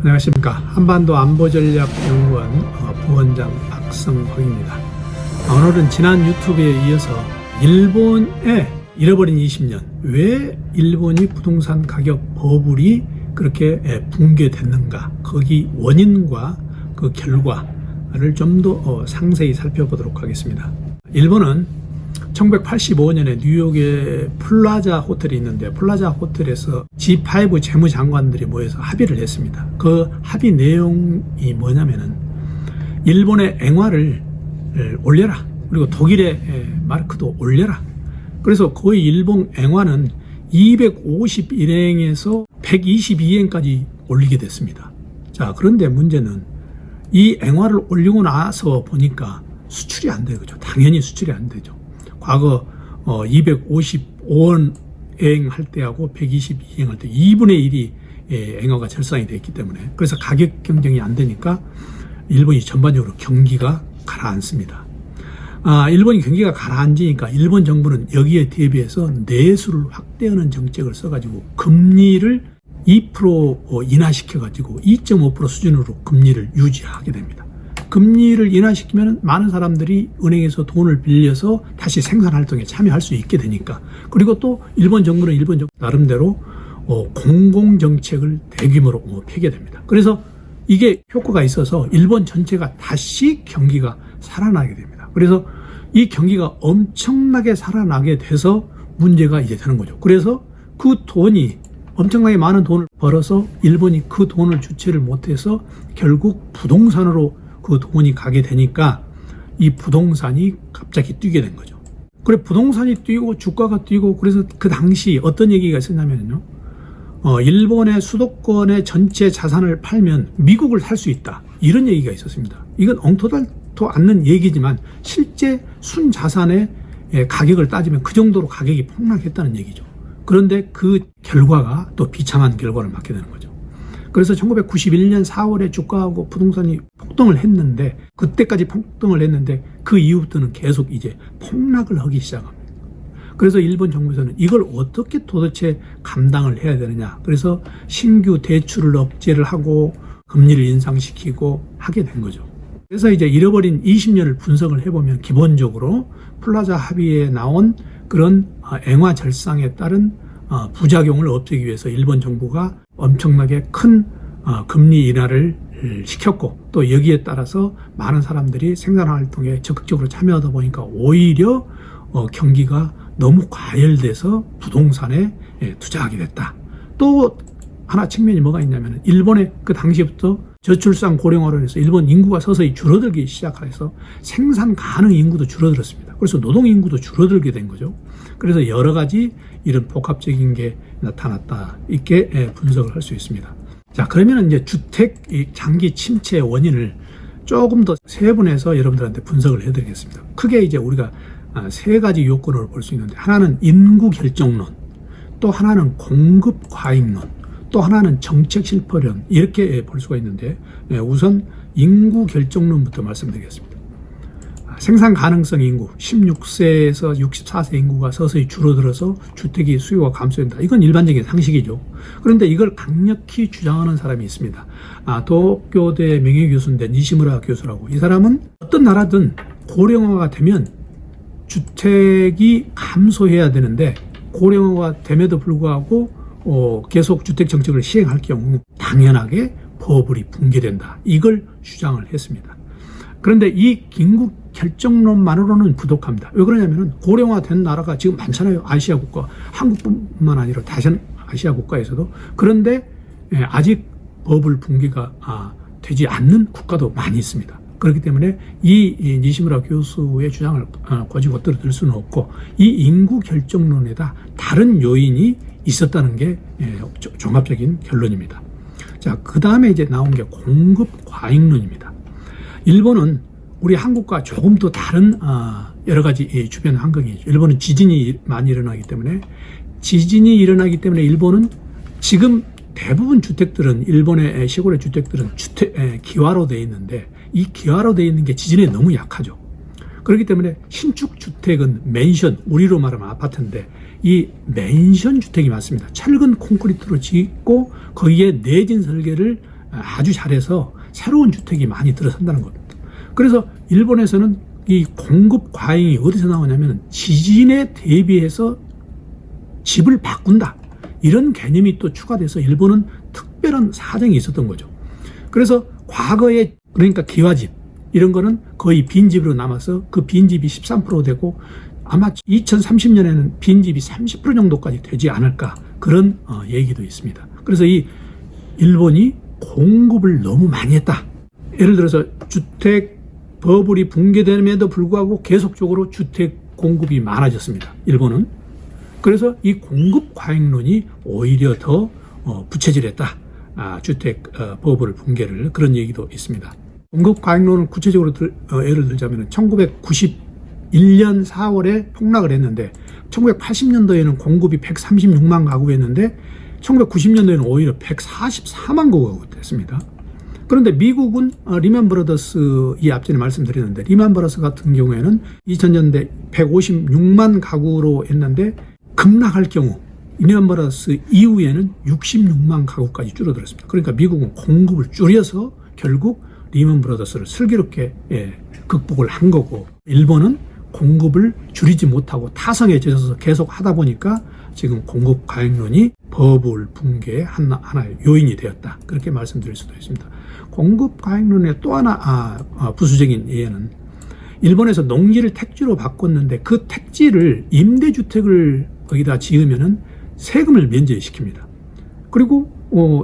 안녕하십니까. 한반도 안보전략연구원 부원장 박성호입니다. 오늘은 지난 유튜브에 이어서 일본의 잃어버린 20년, 왜 일본이 부동산 가격 버블이 그렇게 붕괴됐는가, 거기 원인과 그 결과를 좀 더 상세히 살펴보도록 하겠습니다. 일본은 1985년에 뉴욕에 플라자 호텔이 있는데, 플라자 호텔에서 G5 재무장관들이 모여서 합의를 했습니다. 그 합의 내용이 뭐냐면은 일본의 엔화를 올려라, 그리고 독일의 마르크도 올려라. 그래서 거의 일본 엔화는 251엔에서 122엔까지 올리게 됐습니다. 자, 그런데 문제는 이 엔화를 올리고 나서 보니까 수출이 안 되죠. 당연히 수출이 안 되죠. 과거 255원 할 때하고 122엔 할 때 2분의 1이 엔화가 절상이 됐기 때문에, 그래서 가격 경쟁이 안 되니까 일본이 전반적으로 경기가 가라앉습니다. 일본이 경기가 가라앉으니까 일본 정부는 여기에 대비해서 내수를 확대하는 정책을 써가지고 금리를 2% 인하시켜가지고 2.5% 수준으로 금리를 유지하게 됩니다. 금리를 인하시키면 많은 사람들이 은행에서 돈을 빌려서 다시 생산활동에 참여할 수 있게 되니까, 그리고 또 일본 정부는 일본 정부 나름대로 공공정책을 대규모로 펴게 됩니다. 그래서 이게 효과가 있어서 일본 전체가 다시 경기가 살아나게 됩니다. 그래서 이 경기가 엄청나게 살아나게 돼서 문제가 이제 되는 거죠. 그래서 그 돈이 엄청나게 많은 돈을 벌어서 일본이 그 돈을 주체를 못해서 결국 부동산으로 그 돈이 가게 되니까 이 부동산이 갑자기 뛰게 된 거죠. 그래, 부동산이 뛰고 주가가 뛰고, 그래서 그 당시 어떤 얘기가 있었냐면요, 일본의 수도권의 전체 자산을 팔면 미국을 살 수 있다, 이런 얘기가 있었습니다. 이건 엉터리도 않는 얘기지만 실제 순자산의 가격을 따지면 그 정도로 가격이 폭락했다는 얘기죠. 그런데 그 결과가 또 비참한 결과를 맞게 되는 거죠. 그래서 1991년 4월에 주가하고 부동산이 폭등을 했는데, 그때까지 폭등을 했는데 그 이후부터는 계속 이제 폭락을 하기 시작합니다. 그래서 일본 정부에서는 이걸 어떻게 도대체 감당을 해야 되느냐, 그래서 신규 대출을 억제를 하고 금리를 인상시키고 하게 된 거죠. 그래서 이제 잃어버린 20년을 분석을 해보면 기본적으로 플라자 합의에 나온 그런 엔화 절상에 따른 부작용을 없애기 위해서 일본 정부가 엄청나게 큰 금리 인하를 시켰고, 또 여기에 따라서 많은 사람들이 생산활동에 적극적으로 참여하다 보니까 오히려 경기가 너무 과열돼서 부동산에 투자하게 됐다. 또 하나 측면이 뭐가 있냐면, 일본의 그 당시부터 저출산 고령화로 해서 일본 인구가 서서히 줄어들기 시작해서 생산 가능 인구도 줄어들었습니다. 그래서 노동 인구도 줄어들게 된 거죠. 그래서 여러 가지 이런 복합적인 게 나타났다, 이렇게 분석을 할 수 있습니다. 자, 그러면 이제 주택 장기 침체의 원인을 조금 더 세분해서 여러분들한테 분석을 해드리겠습니다. 크게 이제 우리가 세 가지 요건을 볼 수 있는데, 하나는 인구 결정론, 또 하나는 공급 과잉론, 또 하나는 정책 실패론, 이렇게 볼 수가 있는데, 우선 인구 결정론부터 말씀드리겠습니다. 생산 가능성 인구, 16세에서 64세 인구가 서서히 줄어들어서 주택이 수요가 감소된다. 이건 일반적인 상식이죠. 그런데 이걸 강력히 주장하는 사람이 있습니다. 도쿄대 명예교수인데 니시무라 교수라고. 이 사람은 어떤 나라든 고령화가 되면 주택이 감소해야 되는데, 고령화가 됨에도 불구하고 계속 주택 정책을 시행할 경우 당연하게 버블이 붕괴된다, 이걸 주장을 했습니다. 그런데 이 인구 결정론만으로는 부족합니다. 왜 그러냐면 고령화된 나라가 지금 많잖아요. 아시아 국가, 한국뿐만 아니라 다른 아시아 국가에서도. 그런데 아직 버블 붕괴가 되지 않는 국가도 많이 있습니다. 그렇기 때문에 이 니시무라 교수의 주장을 거지고 떨어뜨릴 수는 없고, 이 인구 결정론에다 다른 요인이 있었다는 게 종합적인 결론입니다. 자, 그 다음에 이제 나온 게 공급 과잉론입니다. 일본은 우리 한국과 조금 더 다른 여러 가지 주변 환경이죠. 일본은 지진이 많이 일어나기 때문에, 일본은 지금 대부분 주택들은, 일본의 시골의 주택들은 기와로 되어 있는데, 이 기와로 되어 있는 게 지진에 너무 약하죠. 그렇기 때문에 신축 주택은 맨션, 우리로 말하면 아파트인데, 이 맨션 주택이 많습니다. 철근 콘크리트로 짓고 거기에 내진 설계를 아주 잘해서 새로운 주택이 많이 들어선다는 겁니다. 그래서 일본에서는 이 공급 과잉이 어디서 나오냐면 지진에 대비해서 집을 바꾼다, 이런 개념이 또 추가돼서 일본은 특별한 사정이 있었던 거죠. 그래서 과거에, 그러니까 기와집 이런 거는 거의 빈집으로 남아서 그 빈집이 13% 되고 아마 2030년에는 빈집이 30% 정도까지 되지 않을까, 그런 얘기도 있습니다. 그래서 이 일본이 공급을 너무 많이 했다. 예를 들어서 주택 버블이 붕괴됨에도 불구하고 계속적으로 주택 공급이 많아졌습니다, 일본은. 그래서 이 공급 과잉론이 오히려 더 부채질했다, 주택 버블 붕괴를, 그런 얘기도 있습니다. 공급 과잉론을 구체적으로 예를 들자면 1991년 4월에 폭락을 했는데 1980년도에는 공급이 136만 가구였는데 1990년도에는 오히려 144만 가구가 됐습니다. 그런데 미국은 리만 브라더스, 이 앞전에 말씀드렸는데 리만 브라더스 같은 경우에는 2000년대 156만 가구로 했는데 급락할 경우 리만 브라더스 이후에는 66만 가구까지 줄어들었습니다. 그러니까 미국은 공급을 줄여서 결국 리만 브라더스를 슬기롭게 극복을 한 거고, 일본은 공급을 줄이지 못하고 타성에 젖어서 계속 하다 보니까 지금 공급 과잉론이 버블 붕괴의 하나의 요인이 되었다, 그렇게 말씀드릴 수도 있습니다. 공급 과잉론의 또 하나 부수적인 예는 일본에서 농지를 택지로 바꿨는데 그 택지를 임대주택을 거기다 지으면은 세금을 면제시킵니다. 그리고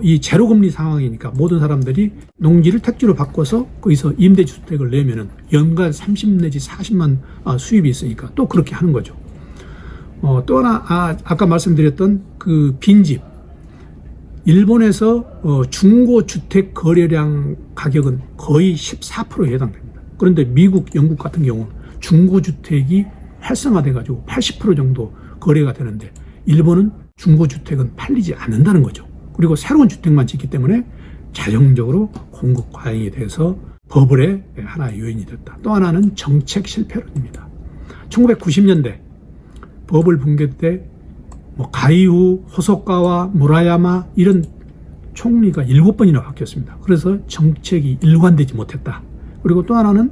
이 제로금리 상황이니까 모든 사람들이 농지를 택지로 바꿔서 거기서 임대주택을 내면은 연간 30 내지 40만 수입이 있으니까 또 그렇게 하는 거죠. 또 하나, 아까 말씀드렸던 그 빈집. 일본에서 중고주택 거래량 가격은 거의 14%에 해당됩니다. 그런데 미국, 영국 같은 경우 중고주택이 활성화돼가지고 80% 정도 거래가 되는데 일본은 중고주택은 팔리지 않는다는 거죠. 그리고 새로운 주택만 짓기 때문에 자동적으로 공급 과잉이 돼서 버블의 하나의 요인이 됐다. 또 하나는 정책 실패론입니다. 1990년대 버블 붕괴 때 가이우, 호소카와 무라야마 이런 총리가 7번이나 바뀌었습니다. 그래서 정책이 일관되지 못했다. 그리고 또 하나는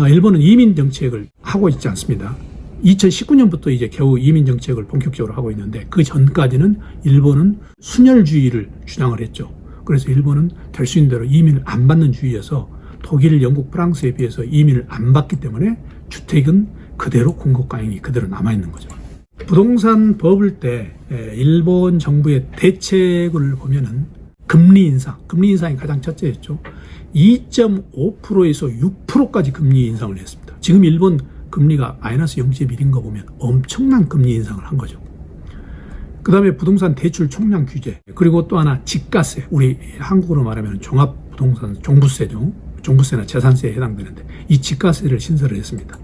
일본은 이민 정책을 하고 있지 않습니다. 2019년부터 이제 겨우 이민 정책을 본격적으로 하고 있는데 그 전까지는 일본은 순혈주의를 주장을 했죠. 그래서 일본은 될 수 있는 대로 이민을 안 받는 주의여서 독일, 영국, 프랑스에 비해서 이민을 안 받기 때문에 주택은 그대로 공급 과잉이 그대로 남아있는 거죠. 부동산 버블 때 일본 정부의 대책을 보면은 금리 인상이 가장 첫째였죠. 2.5%에서 6%까지 금리 인상을 했습니다. 지금 일본 금리가 마이너스 0.1인 거 보면 엄청난 금리 인상을 한 거죠. 그 다음에 부동산 대출 총량 규제, 그리고 또 하나 집가세, 우리 한국으로 말하면 종합부동산 종부세죠. 종부세나 재산세에 해당되는데 이 집가세를 신설을 했습니다.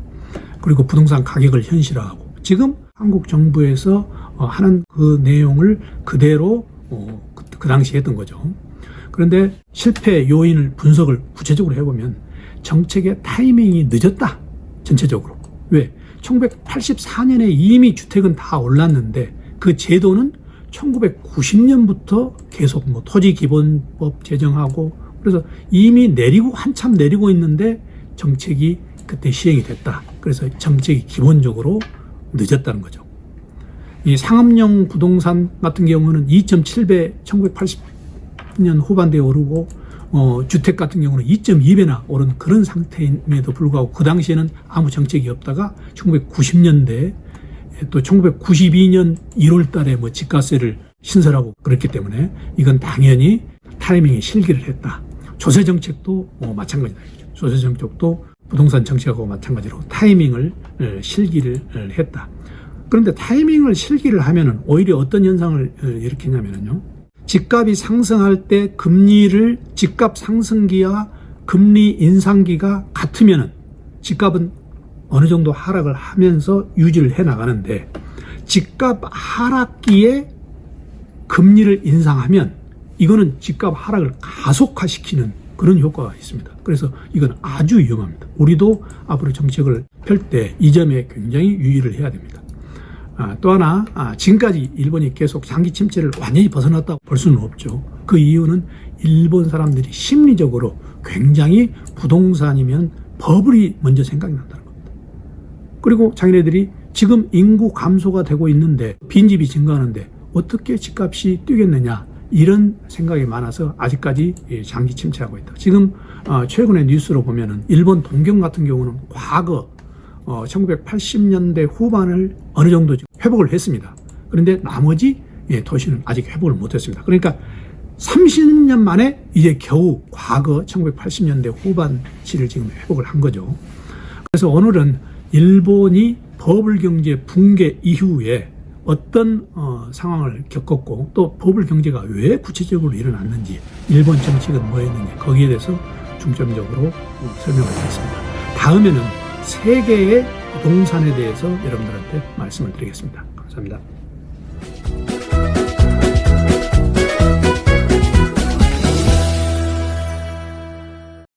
그리고 부동산 가격을 현실화하고 지금 한국 정부에서 하는 그 내용을 그대로 그 당시에 했던 거죠. 그런데 실패 요인을 분석을 구체적으로 해보면 정책의 타이밍이 늦었다. 전체적으로. 왜? 1984년에 이미 주택은 다 올랐는데 그 제도는 1990년부터 계속 토지기본법 제정하고 그래서 이미 한참 내리고 있는데 정책이 그때 시행이 됐다. 그래서 정책이 기본적으로 늦었다는 거죠. 이 상업용 부동산 같은 경우는 2.7배 1980년 후반대에 오르고 주택 같은 경우는 2.2배나 오른 그런 상태임에도 불구하고 그 당시에는 아무 정책이 없다가 1990년대 또 1992년 1월 달에 집가세를 신설하고 그랬기 때문에 이건 당연히 타이밍에 실기를 했다. 조세 정책도 마찬가지다. 조세 정책도 부동산 정책하고 마찬가지로 타이밍을 실기를 했다. 그런데 타이밍을 실기를 하면은 오히려 어떤 현상을 일으키냐면요. 집값이 상승할 때 집값 상승기와 금리 인상기가 같으면은 집값은 어느 정도 하락을 하면서 유지를 해 나가는데 집값 하락기에 금리를 인상하면 이거는 집값 하락을 가속화시키는 그런 효과가 있습니다. 그래서 이건 아주 위험합니다. 우리도 앞으로 정책을 펼 때 이 점에 굉장히 유의를 해야 됩니다. 또 하나 지금까지 일본이 계속 장기 침체를 완전히 벗어났다고 볼 수는 없죠. 그 이유는 일본 사람들이 심리적으로 굉장히 부동산이면 버블이 먼저 생각이 난다는 겁니다. 그리고 자기네들이 지금 인구 감소가 되고 있는데 빈집이 증가하는데 어떻게 집값이 뛰겠느냐 이런 생각이 많아서 아직까지 장기 침체하고 있다. 지금 최근의 뉴스로 보면은 일본 동경 같은 경우는 과거 1980년대 후반을 어느 정도 회복을 했습니다. 그런데 나머지 도시는 아직 회복을 못했습니다. 그러니까 30년 만에 이제 겨우 과거 1980년대 후반치를 지금 회복을 한 거죠. 그래서 오늘은 일본이 버블 경제 붕괴 이후에 어떤 상황을 겪었고 또 버블 경제가 왜 구체적으로 일어났는지 일본 정책은 뭐였는지 거기에 대해서 중점적으로 설명을 드리겠습니다. 다음에는 세계의 부동산에 대해서 여러분들한테 말씀을 드리겠습니다. 감사합니다.